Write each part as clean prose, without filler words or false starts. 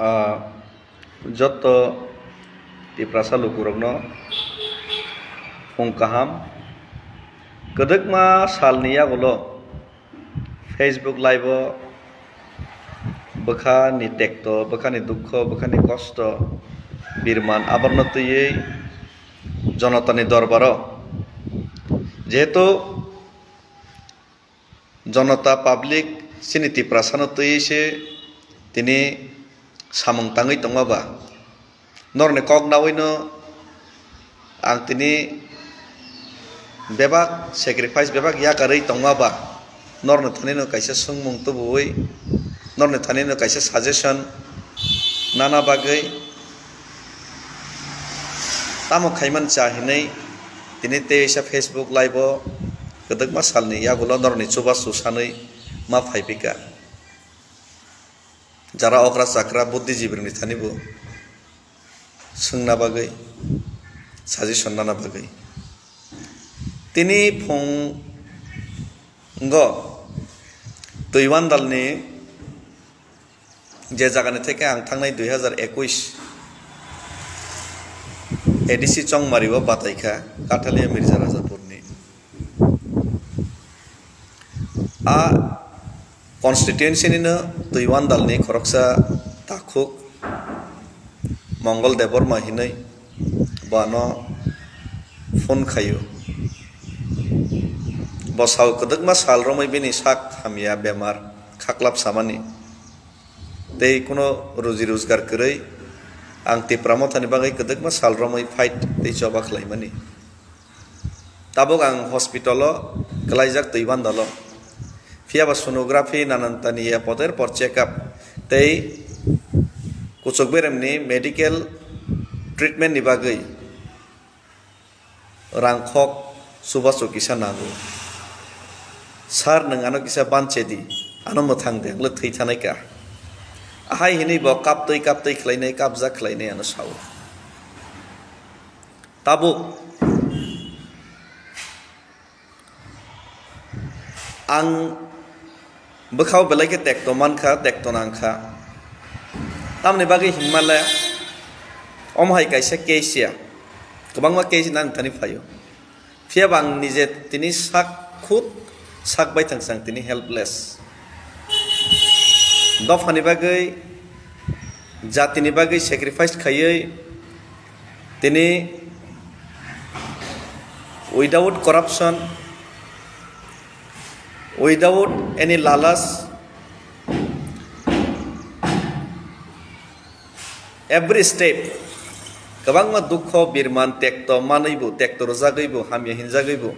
যত tiprasa lukurogno pungkaham kedekma salni yagulo Facebook live bekha ni tekto bekha ni dukho bekha ni kosto birman abarno tuye jonatani dorbaro jehetu jonata public sini tiprasa no tuye se tini samung tangi tongaba norne kok nawino ang tini bebak sacrifice bebak ya karai tongaba norne thanino kaisa sungmung tubui norne thanino kaisa suggestion nana bagai tamo khaiman chahinai tini teisa Facebook live kedak masalni ya gulo norne chuba susanai ma phaipika jara okra sakra buddhijibirni thanibu sungna bagai suggestion nana bagai tini phongo tuiwan dalni je jagani theke ang thangnai 2021 ADC Chongmaribo Bataikha Kathalia Mirza Rajapurni a constituency ni no tuiwan dalni khoroksa takhuk Mongol Devor mahinai bano phone khayo bosau kedak ma sal romai bini sak hamia bemar khaklap samani tei kuno roji rozgar korei ang ti pramothani bagai kedak ma sal romai fight tei joba khlaimani tabok ang hospitalo kelaijak tuiwan dalo fiaba sonography nanantani ya poder por check up tei kuchuk beremni medical treatment ni bagai rangkhok subaso kisa nago sar nang ano kisa banchedi ano mothang de le thei thanai ka ahai hini bo kaptoi khlainai kapja khlainai ano saw tabuk ang bekhau belai ke tekto mankha tekto nangkha tamni bagi Himalaya omhai kaisa kesia kobangma keisi nan thani phayo fiabang nije tini sak khut sak bai thangsang tini helpless dofani bagai jatini bagai sacrifice khayai tini without corruption without any lalas every step kabangma dukho birman tekto manaibu tekto rozagaibu hamya hinjagaibu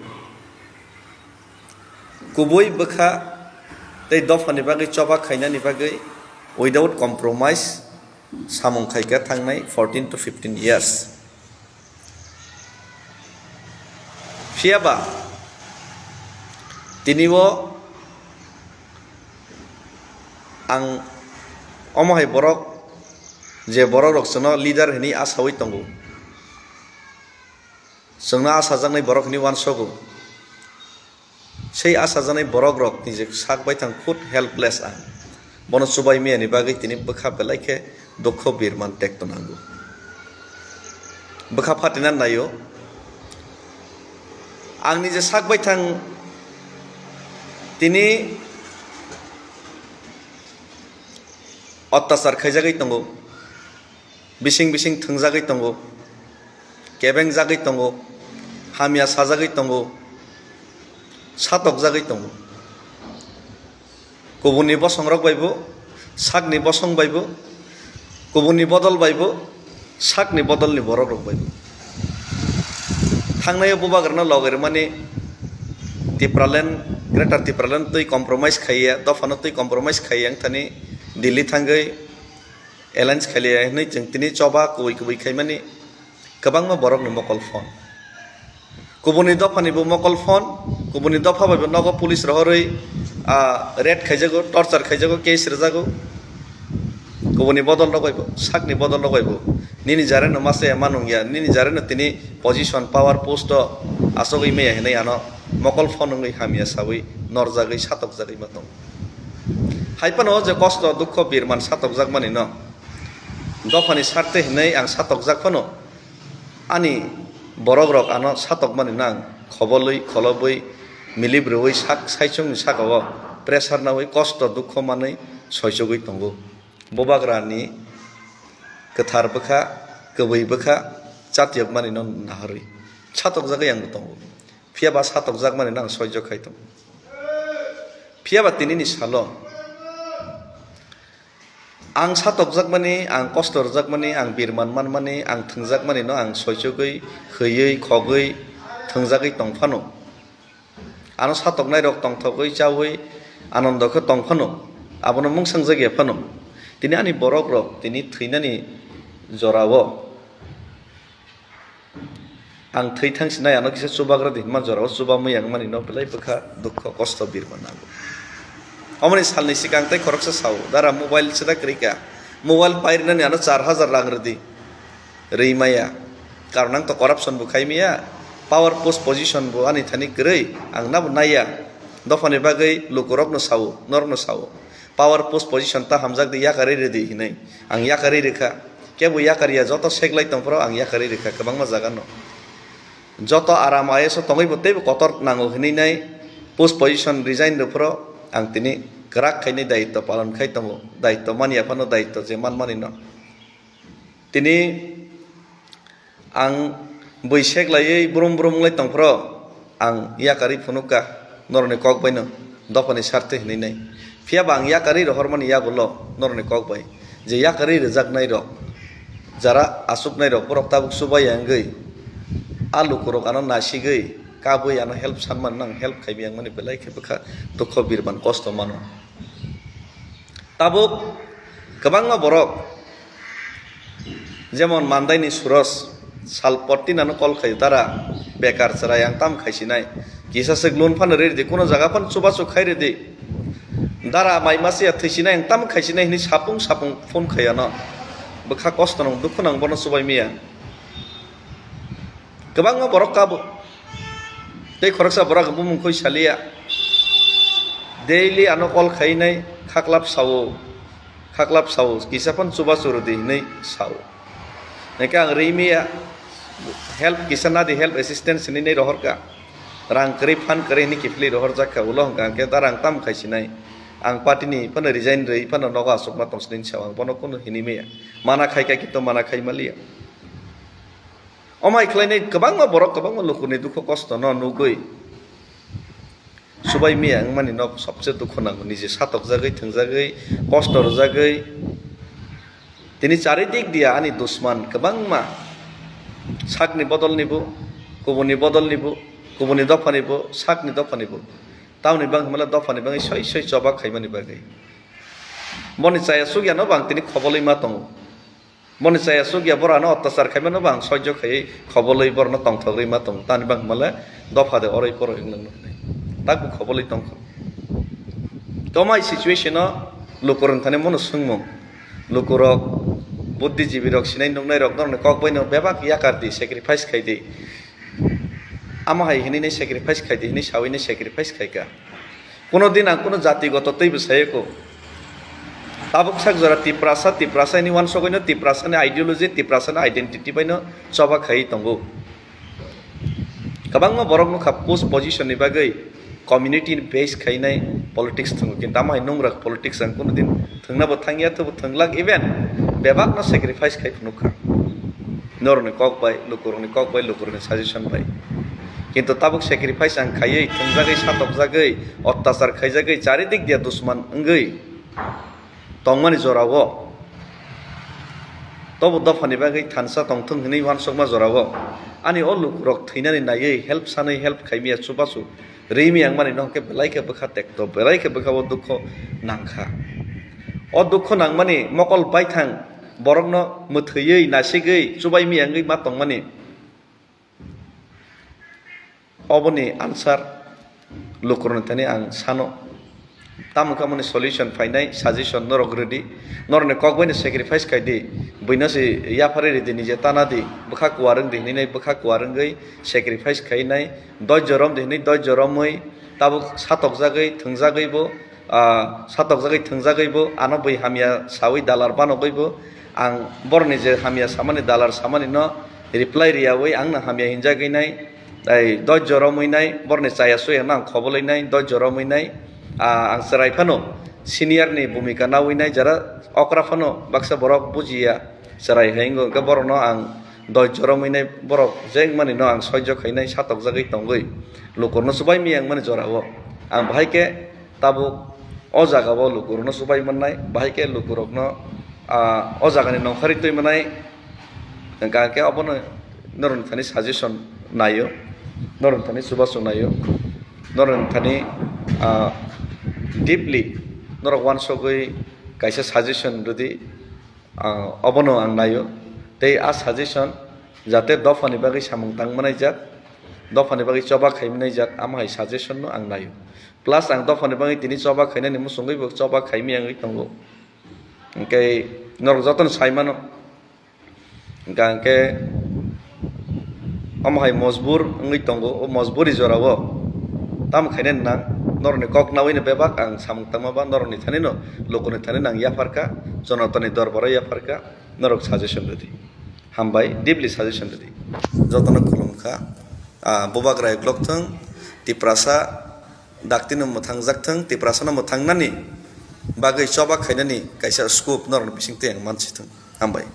kubui bekha tei dofani bagai choba khainani bagai without compromise samung khaika thangnai 14 to 15 years fiaba tiniwo ang omohai borok je borok rok sono leader hini asawi tongo songna asa jangnai borok ni wan sogo sei asa jangnai borok rok ni je sak bai thang khut helpless ang bono subai mi ani bagai tini bekha belaike dokho birman tekto nango bekha phatinan nayo ang ni je sak bai thang tini অত্যাচার খাইজাগাই তঙ্গো বিসিং বিসিং থংজাগাই তঙ্গো কেবেং জাগাই তঙ্গো হামিয়া সাজাগাই তঙ্গো সাতক জাগাই তঙ্গো কবুনি বসং rock বাইবো সাকনি বসং বাইবো কবুনি বদল বাইবো সাকনি বদলনি বরক rock বাইবো থাংনায় বুবাগরনা লগের মানে টিপ্রালেন greater টিপ্রালেন তুই compromise খাইয়া দফানো তুই compromise খাইয়া Thani Delhi thangai alliance khaliya nei jengtini choba kui khaimani kabangma borok ni mokol phone kubuni dofani bo mokol phone kubuni dofa ba nogo police rohorei red khaijago torture khaijago case rejago kubuni bodol logaibo sakni bodol logaibo nini jare no mase manungya nini jare no tini position power post asogoi me henai ano mokol phone ngai hamia sawi norjagai satok jagai matong haipano je kosto dukho birman satok jagmani no dofani sarte hinai ang satok jakpano ani borok rok ano satok mani nang khoboloi kholoboi milibroi sak saichung sakawo pressure nawai kosto dukho manai soichogoi tongo bobagrani kethar bokha koboi bokha chatiyak mani non nahari satok jagai ang tongo phiaba satok jak mani nang soijo khai tong phiaba tinini salo ang satok jak mani ang kostor jak mani ang birman man mani ang thungjak mani no ang soichogoi kheyei khogoi thungjagai tongphano ano satok nai rok tongthogoi chawoi आनंद को तंफनो आबनो मुंगसां जायगाया फानो दिनै आंनि बरक रक दिनै थैनानि जरावो आं थै थांसिनाय आनो किसे सुबाग्रा दिनमा जराव सुबा मैयां मानि न बेलाय बखा दुख कष्ट बिरमन नागो अमनि सालनि सिगां तै खरकसा साव दारा मोबाइल सदा क्रिका मोबाइल पाइरनानि आनो 4000 रां रदि रैमाया कारण आं तो करप्शन बुखाइमिया पावर पोस्ट पोजिशन बो आनि थानि ग्रै आं नाबो नाया दफानि बागै लुकुरक न सावो नर न सावो पावर पोस्ट पोजिशन ता हमजाक दि याकारि रेदि हिनै आं याकारि रेखा केबो याकारिया जत सेगलाय तंफ्राव आं याकारि रेखा गोबां मा जागान न जत आराम आयस तंगै बते कतर नांगौ हिनै पोस्ट पोजिशन रिजाइन रफ्रो आं तिनि ग्राक खाइनै दायित्व पालन खाइ तंगो दायित्व मानिया फानो दायित्व जे मान मानि न तिनि आं बैसेगलायै ब्रुम ब्रुम लै तंफ्राव आं याकारि फुनुका नरने कक बायनो दफानि सारते हिनै फिया बां याकारि रहरमानि यागुलो नरने कक बाय जे याकारि रजाकनाय रक जारा आसुकनाय रक बरक ताबुक सुबाय आंगै आलु करक आनो नासिगै काबै आनो हेल्प सानमान नां हेल्प खाइबि आं माने बेलाय खेबखा दुख बिरमान कष्ट मानो ताबुक गोबां बरक जेमन मान्दायनि सुरस सालपट्टि नानो कल खाय तारा बेकार चराय आं ताम खाइसिनाय किसा से लोन फान रेदि कोनो जागा फान सुबा सुखाय रेदि दारा माइ मासे थैसिनाय आं ताम खाइसिनाय नि सापुं सापुं फोन खाया न बखा कष्ट नं दुख नां बन सुबाय मिया गोबां बरक काबो दै खरकसा बरक बुमुं खै सालिया डेली आनो कल खाइनाय खाक्लाब सावो किसा फान सुबा सुरदि नै सावो नेका आं रैमिया हेल्प किसा नादि हेल्प असिस्टेंस नि नै रहरका रां करै फान करै नि किफली रहर जाका उलो हंका के दारां ताम खाइसिनाय आं पार्टीनि फन रिजाइन रै फन नगा असुकमा तंसनिन साव आं बनो कोनो हिनिमेया माना खाइका कितो माना खाइमालिया अमाय खलायनाय गोबां बरक गोबां लुकुनि दुख कष्ट न नुगै सुबाय मिया आं मानि न सबसे दुख नांगौ निजे सातक जागै थंजागै कष्ट रजागै दिनै चारिदिक दिया आनि दुश्मन गोबां मा साकनि बदलनिबो गुबुननि बदलनिबो गुबुननि दफानिबो साकनि दफानिबो तावनि बां हमला दफानि बां सय सय जबा खाइमानि बागै मनि चाया सुगिया न बां तिनि खबलै मा दङ मनि चाया सुगिया बरानो अत्याचार खाइमानो बां सह्य खाइ खबलै बरनो तंथग्रै मा दङ तानि बां हमला दफादे अरै पर इंलंनो ताकु खबलै दङ तमाय सिचुएशन लुकुरन थाने मनो सुंमो लुकुरक बुद्धिजीवी रक सिनाय नंनाय रक नरने कक बैनो बेबाक याकारदि सेक्रिफाइस खाइदि आमाहाय हिनै सेक्रिफाइस खाइदि हिनै सावैनो सेक्रिफाइस खाइका कोनो दिन आं कोनो जातिगत तैबो सायको ताबुक साक जरा तिप्रासा नि वान सगैनो तिप्रासा नि आइडियोलॉजी तिप्रासा नि आइडेंटिटी बैनो चबा खाइ तंगो गोबां बरक नु पोस्ट पोजिशन नि बागै कम्युनिटी बेस खाइनाय पॉलिटिक्स थंगो किन्तु आमाहाय नंग्राक पॉलिटिक्स आं कोनो दिन थंनाबो थांगिया तबो थंलाक इवेन बेबाक न सेक्रिफाइस खाइ फुनुखा नरने कक बाय लुकुरनि सजेशन बाय किन्तु ताबुक सेक्रिफाइस आं खायै थंजागै सातक जागै अत्याचार खाइजागै चारिदिक दिया दुश्मन अंगै तंमानि जरावो तबो दफानि बागै थानसा तंथं हिनै वान सकमा जरावो आनि अ लुकुरक थैनानै नायै हेल्प सानै हेल्प खाइमिया सुबासु रैमि आं मानि नहके बेलायके बखा टेक्ट बेलायके बखाबो दुख नांखा अ दुख नांमानि मकल बायथां बरकनो मोथैयै नासिगै सुबायमि आंगै मा तंमानि अबनि आन्सार लुकुरन थाने आं सानो तामुका मने सल्यूशन फाइनाय सजेशन नरक रेडी नरने ककबैनो सेक्रिफाइस खाइदि बैनोसि याफारे रेडी निजे तानादि बखा कुवारं दिनै बखा कुवारंगै सेक्रिफाइस खाइनाय दयजरम दिनै दयजरमै ताबु सातक जागै थंजागैबो सातक जागै थंजागैबो आनो बै हामिया सावै दालार बानगैबो ang borni je hamia samani dalar samani no reply riawai ang na hamia hinja ginai ai doj joro muinai borni chaya sui nang khobolai nai doj joro muinai ang serai phano senior ni bhumika nawinai jara okra phano baksa borok bujia serai haingo ke borno ang doj joro muinai borok jeng mani no ang soijo khainai satok jagai tongoi lukurno subai mi ang mani jorao ang bahai ke tabuk o jaga bo lukurno subai mannai bahai ke lukurokno o jagani nongkhari tui manai ka ke abono noron thani suggestion nayo noron thani subaso nayo noron thani deeply norok wan sogoi kaisa suggestion rudi abono ang nayo tei suggestion jate dofani bagi samung tang manai jak dofani bagi choba khaimnai jak amhai suggestion no ang nayo plus ang dofani bagi tini choba khainani musungoi bo choba khaimi ang tongo engkai norok joton saimano engkai amhai mojbur ngi tongo o mojburi jorao tam khainen nang norni kok nawini bebak ang samung tangma norni thanino lokoni thanin ang yafarka jonatani dorbara yafarka norok suggestion redi hambai deeply suggestion redi jotono kulumka bobak rai glokthang tiprasa daktino muthang jakthang tiprasa no muthang nani bagai choba khainani kaisa scope norni bisingte ang manchithang hambai